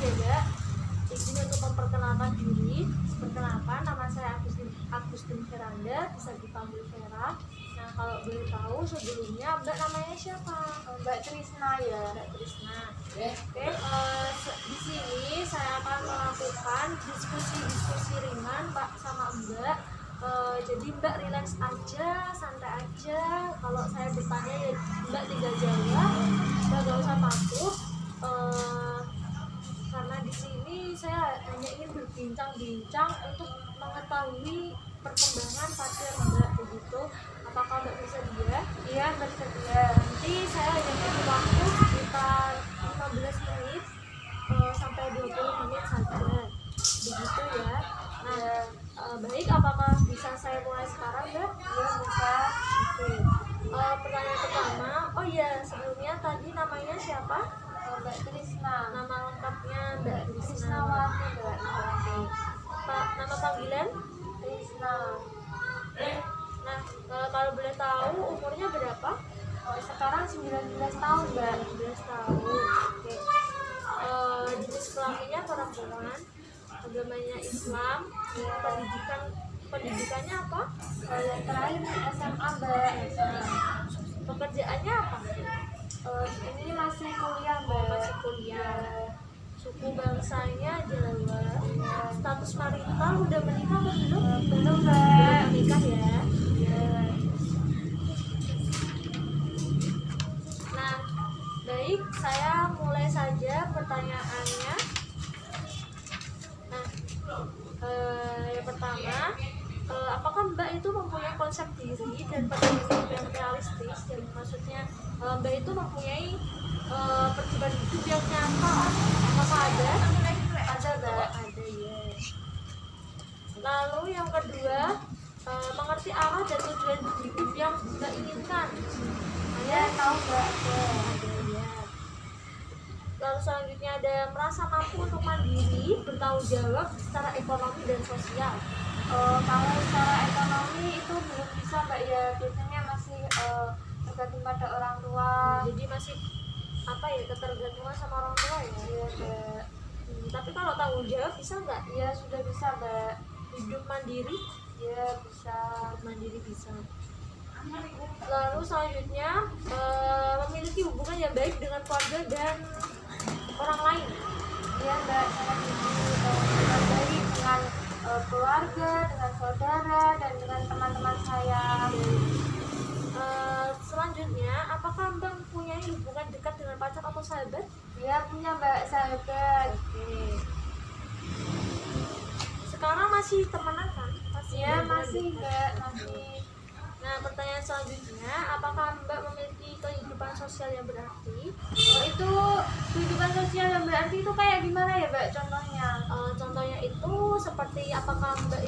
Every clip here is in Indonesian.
ya Mbak, izin untuk memperkenalkan diri. Perkenalkan, nama saya Agustin Veranda, bisa dipanggil Vera. Nah, kalau boleh tahu sebelumnya Mbak namanya siapa? Mbak Trisna ya. Mbak Trisna. Oke, di sini saya akan melakukan diskusi ringan Pak sama Mbak. Jadi Mbak relax aja, santai aja. Kalau saya bertanya ya Mbak tinggal jawab, Mbak gak usah takut. Karena di sini saya hanya ingin berbincang-bincang untuk mengetahui perkembangan pada Mbak begitu. Apakah Mbak bersedia? Iya, bersedia. Nanti saya hanya butuh waktu sekitar 15 menit sampai 20 menit saja. Begitu ya. Nah, baik, apakah bisa saya mulai sekarang, Mbak? Iya, bisa. Oke. Pertanyaan pertama, oh iya, sebelumnya tadi namanya siapa? Mbak Trisna. Nama lengkapnya Mbak Trisna. Trisnawati, Mbak. Pak, nama panggilan? Trisna. Nah, kalau boleh tahu umurnya berapa? Sekarang 19 tahun, Mbak. 19 tahun. Oke. Jenis kelaminnya perempuan, agamanya Islam, pendidikannya apa? Yang terakhir SMA, Mbak. Pekerjaannya apa? Ini masih kuliah, Mbak. Masih kuliah. Suku bangsanya Jawa. Status marital udah menikah atau belum? Belum, Mbak. Belum menikah ya. Nah, baik, saya mulai saja pertanyaannya. Nah, yang pertama, apakah Mbak itu mempunyai konsep diri dan perspektif yang realistis? Jadi maksudnya Mbak itu mempunyai perjuangan hidup yang nyata. Apakah ada? Ada, Mbak. Ada, ya. Lalu yang kedua, mengerti arah dan tujuan hidup yang Mbak inginkan. Iya, tahu, Mbak. Ada, ya. Lalu selanjutnya ada merasa mampu untuk mandiri, bertanggung jawab secara ekonomi dan sosial. Kalau secara ekonomi itu belum bisa, Mbak, ya. Biasanya masih tergantung pada orang tua. Jadi masih ketergantungan sama orang tua ya. Iya, Mbak. Tapi kalau tanggung jawab bisa nggak? Iya, sudah bisa, Mbak. Hidup mandiri? Iya, bisa. Hidup mandiri bisa. Lalu selanjutnya memiliki hubungan yang baik dengan keluarga dan orang lain. Iya, Mbak, saya memiliki hubungan baik dengan keluarga, dengan saudara, dan dengan teman-teman saya. Selanjutnya, apakah Mbak mempunyai hubungan dekat dengan pacar atau sahabat? Iya, punya, Mbak, sahabat. Oke. Sekarang masih temenan kan? Iya, hubungan masih, dekat. Mbak, masih. Nah, pertanyaan selanjutnya, apakah Mbak memiliki kehidupan sosial yang berarti? Itu kehidupan sosial yang berarti itu kayak gimana ya, Mbak, contohnya? Contohnya itu seperti apakah Mbak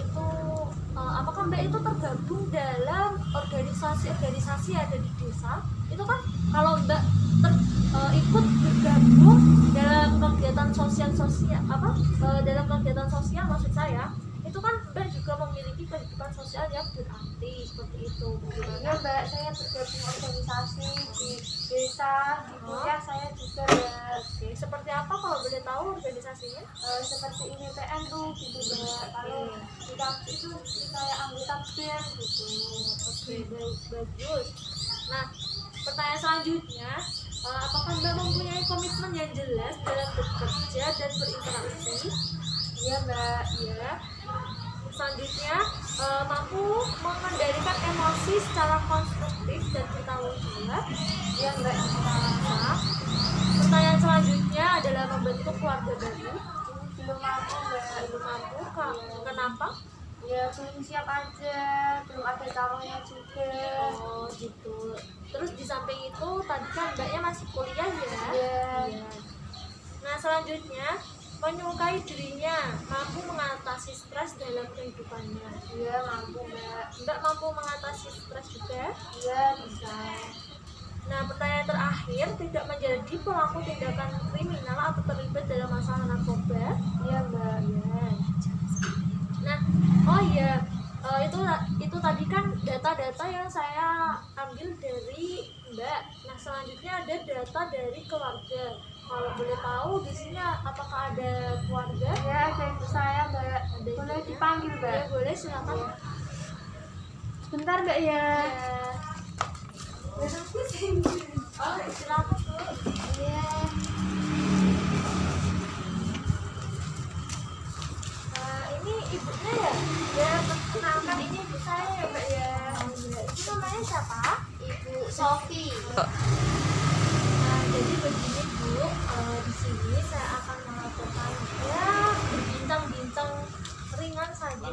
itu tergabung dalam organisasi yang ada di desa? Itu kan kalau Mbak ikut bergabung dalam kegiatan sosial dalam kegiatan sosial maksud saya, itu kan Mbak juga memiliki kehidupan sosial yang berarti seperti itu. Iya, Mbak, saya tergabung organisasi di desa, di kuliah saya juga, Mbak. Oke, seperti apa kalau boleh tahu organisasinya? Seperti IPPNU gitu, Mbak. Kalau di kampus itu kayak anggota BEM gitu. Oke, bagus. Nah, pertanyaan selanjutnya, apakah Mbak mempunyai komitmen yang jelas dalam bekerja dan berinteraksi? Iya, Mbak. Ya. Selanjutnya, mampu mengendalikan emosi secara konstruktif dan bertanggung jawab. Iya, Mbak. Nah, pertanyaan selanjutnya adalah membentuk keluarga baru. Belum mampu, Mbak. Belum mampu, kenapa? Ya, belum siap aja, belum ada calonnya juga. Oh, gitu. Terus di samping itu tadi kan Mbaknya masih kuliah ya? Iya. Nah, selanjutnya menyukai dirinya, mampu mengatasi stres dalam kehidupannya. Iya, mampu, Mbak. Mbak mampu mengatasi stres juga? Iya, bisa. Nah, pertanyaan terakhir, tidak menjadi pelaku tindakan kriminal atau terlibat dalam masalah narkoba? Iya, Mbak. Ya. Nah, oh iya, itu tadi kan data-data yang saya ambil dari Mbak. Nah, selanjutnya ada data dari keluarga. Kalau boleh tahu di sini apakah ada keluarga? Ya, ada ibu saya, Mbak. Ada Boleh ibunya? dipanggil, Mbak? Ya boleh, silakan. Sebentar, Mbak ya. Ya. Oh, silakan Bu. Iya. Ini ibunya ya? Ya, perkenalkan ini ibu saya ya Mbak ya. Itu namanya siapa? Ibu Sofi. Nah, jadi begini Bu, di sini saya akan melakukan ya berbincang-bincang ringan saja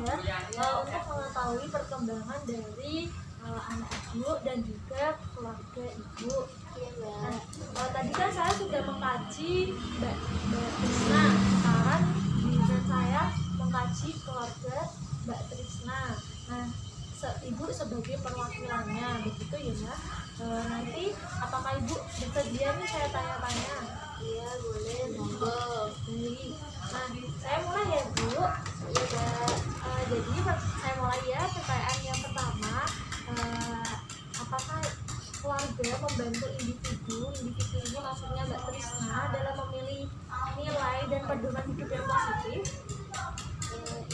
untuk mengetahui perkembangan dari anak ibu dan juga keluarga ibu. Iya, Nah, Mbak. tadi kan saya sudah mengkaji Mbak Trisna. Sekarang giliran saya mengkaji keluarga Mbak Trisna. Nah, ibu sebagai perwakilannya, begitu ya Mbak. Nanti apakah ibu bersedia nih saya tanya-tanya? Iya, boleh, monggo. Baik. Nah, saya mulai ya Bu. Iya, Mbak. Jadi saya mulai ya pertanyaan yang pertama. Apakah keluarga membantu individu ini maksudnya Mbak Trisna dalam memilih nilai dan pedoman hidup yang positif?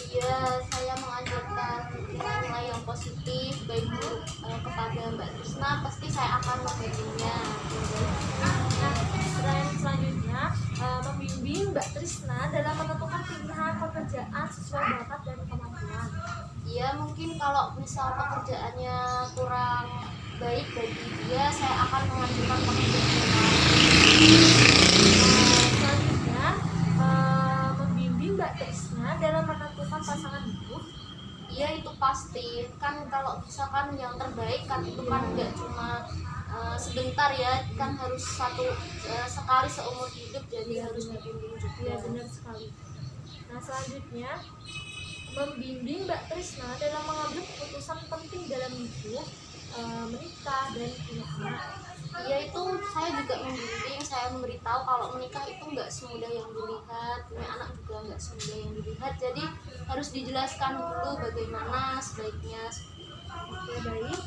Iya, saya mengajarkan nilai-nilai yang positif baik buruk kepada Mbak Trisna, pasti saya akan membantunya. Nah, pertanyaan selanjutnya, membimbing Mbak Trisna dalam menentukan pilihan pekerjaan sesuai bakat dan kemampuan. Iya, mungkin kalau misal pekerjaannya kurang baik bagi dia, saya akan mengajukan pekerjaan yang lain. Selanjutnya, membimbing Mbak Trisna dalam menentukan pasangan hidup. Iya, itu pasti kan kalau misalkan yang terbaik kan itu kan nggak cuma sebentar ya, kan harus sekali seumur hidup, jadi harus dibimbing juga. Iya, benar sekali. Nah, selanjutnya, membimbing Mbak Trisna dalam mengambil keputusan penting dalam hidup, menikah dan punya anak. Iya, itu saya juga membimbing, saya memberitahu kalau menikah itu nggak semudah yang dilihat, punya anak juga nggak semudah yang dilihat, jadi harus dijelaskan dulu bagaimana sebaiknya. Oke, baik.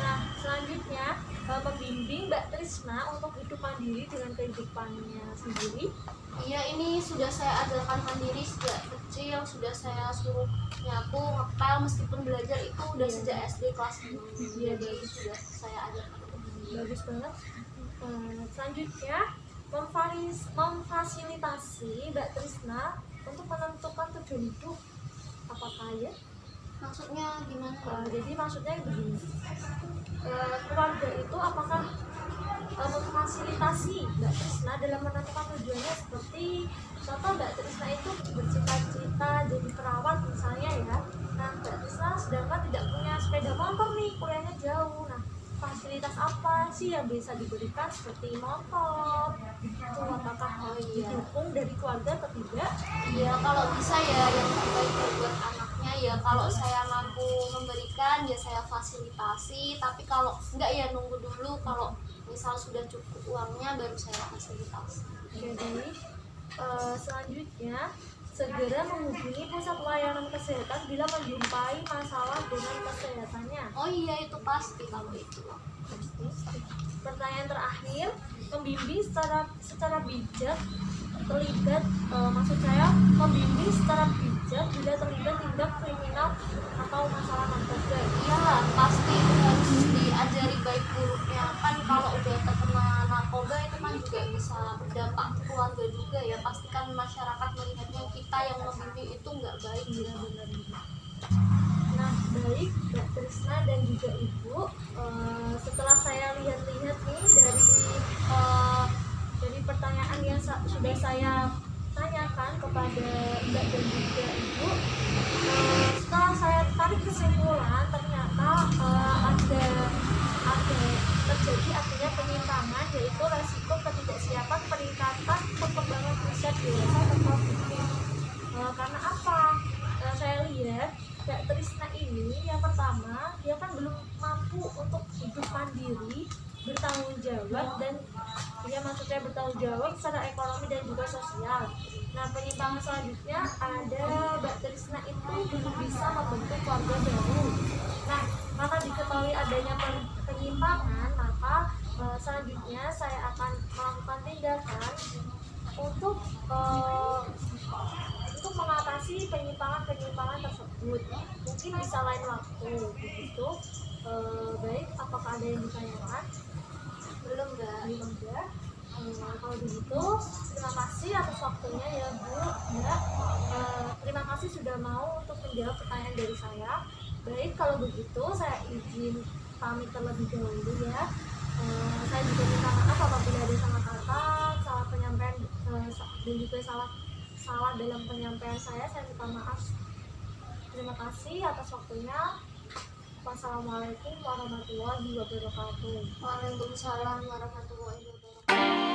Nah, selanjutnya, membimbing Mbak Trisna untuk hidup mandiri dengan kehidupannya sendiri. Iya, ini sudah saya ajarkan mandiri sejak kecil, sudah saya suruh nyapu, ngepel, meskipun belajar itu udah sejak SD kelas 6. Iya, Jadi bagus. sudah saya ajarkan untuk mandiri. Bagus banget. Selanjutnya, memfasilitasi Mbak Trisna untuk menentukan tujuan hidup. Apakah ya? Maksudnya gimana ya? Jadi maksudnya begini, keluarga itu apakah memfasilitasi Mbak Trisna dalam menentukan tujuannya, seperti contoh Mbak Trisna itu bercita-cita jadi perawat misalnya ya. Nah, Mbak Trisna sedangkan tidak punya sepeda motor nih, kuliahnya jauh. Nah, fasilitas apa sih yang bisa diberikan seperti motor itu, apakah didukung dari keluarga atau tidak? Iya, kalau bisa ya yang terbaik buat anaknya ya, kalau saya mampu memberikan ya saya fasilitasi, tapi kalau enggak ya nunggu dulu, kalau misal sudah cukup uangnya baru saya fasilitasi. Jadi selanjutnya, segera menghubungi pusat layanan kesehatan bila menjumpai masalah dengan kesehatannya. Oh iya, itu pasti kalau itu. Pertanyaan terakhir, membimbing secara bijak terlibat, maksud saya membimbing secara bijak bila terlibat tindak kriminal atau masalah narkoba. Iya, pasti itu harus diajari baik buruknya, kan kalau udah terkena narkoba itu kan juga bisa berdampak ke keluarga juga ya, pastikan masyarakat melihatnya kita yang membimbing itu nggak baik. Iya, benar. Nah, baik Mbak Trisna dan juga Ibu, setelah saya lihat-lihat nih dari pertanyaan yang sudah saya tanyakan kepada Mbak dan juga Ibu, setelah saya tarik kesimpulan ternyata ada terjadi adanya penyimpangan, yaitu resiko ketidaksiapan peningkatan perkembangan usia dewasa atau produktif. Karena apa? Saya lihat Mbak Trisna ini yang pertama, dia kan belum mampu untuk hidup mandiri, bertanggung jawab, dan dia maksudnya bertanggung jawab secara ekonomi dan juga sosial. Nah, penyimpangan selanjutnya ada Mbak Trisna itu belum bisa membentuk keluarga baru. Nah, karena diketahui adanya penyimpangan, maka Selanjutnya saya akan melakukan tindakan untuk mengatasi penyimpangan tersebut. Mungkin bisa lain waktu begitu. Baik, apakah ada yang ditanyakan? Belum, Mbak. Belum ada. Kalau begitu, terima kasih atas waktunya ya Bu, Mbak. Terima kasih sudah mau untuk menjawab pertanyaan dari saya. Baik, kalau begitu saya izin pamit terlebih dahulu ya. Saya juga minta maaf apabila ada salah kata, salah penyampaian, dan juga salah dalam penyampaian saya minta maaf. Terima kasih atas waktunya. Wassalamualaikum warahmatullahi wabarakatuh. Waalaikumsalam warahmatullahi wabarakatuh.